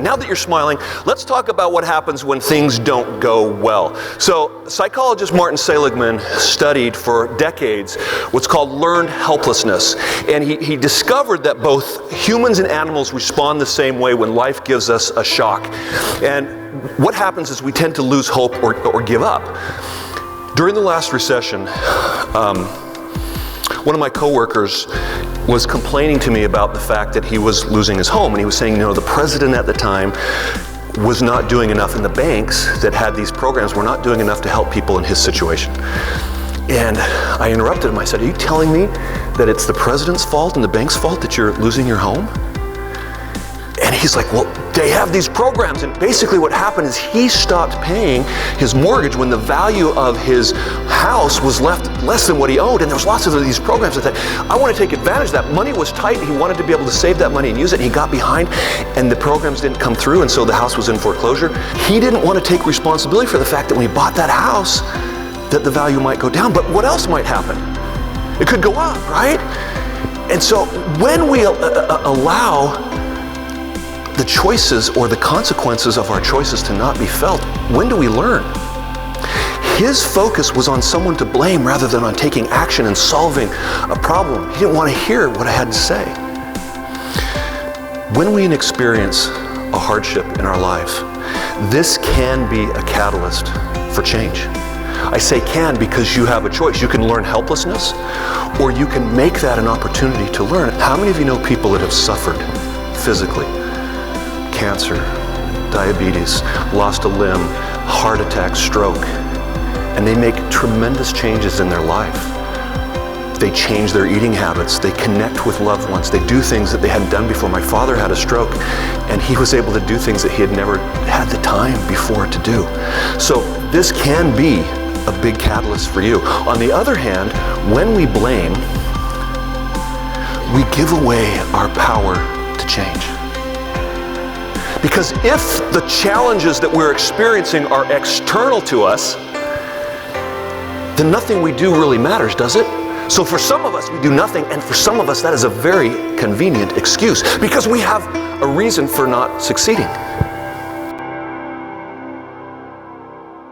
Now that you're smiling, let's talk about what happens when things don't go well. So, psychologist Martin Seligman studied for decades what's called learned helplessness. And he discovered that both humans and animals respond the same way when life gives us a shock. And what happens is we tend to lose hope or give up. During the last recession, one of my coworkers was complaining to me about the fact that he was losing his home, and he was saying, you know, the president at the time was not doing enough, and the banks that had these programs were not doing enough to help people in his situation. And I interrupted him. I said, are you telling me that it's the president's fault and the bank's fault that you're losing your home? And he's like, well, they have these programs. And basically what happened is he stopped paying his mortgage when the value of his house was left less than what he owed. And there was lots of these programs that I want to take advantage of that. Money was tight. He wanted to be able to save that money and use it. And he got behind, and the programs didn't come through. And so the house was in foreclosure. He didn't want to take responsibility for the fact that when he bought that house, that the value might go down. But what else might happen? It could go up, right? And so when we allow the choices or the consequences of our choices to not be felt, when do we learn? His focus was on someone to blame rather than on taking action and solving a problem. He didn't want to hear what I had to say. When we experience a hardship in our life, this can be a catalyst for change. I say can because you have a choice. You can learn helplessness, or you can make that an opportunity to learn. How many of you know people that have suffered physically? Cancer, diabetes, lost a limb, heart attack, stroke, and they make tremendous changes in their life. They change their eating habits, they connect with loved ones, they do things that they hadn't done before. My father had a stroke, and he was able to do things that he had never had the time before to do. So this can be a big catalyst for you. On the other hand, when we blame, we give away our power to change. Because if the challenges that we're experiencing are external to us, then nothing we do really matters, does it? So for some of us, we do nothing, and for some of us, that is a very convenient excuse because we have a reason for not succeeding.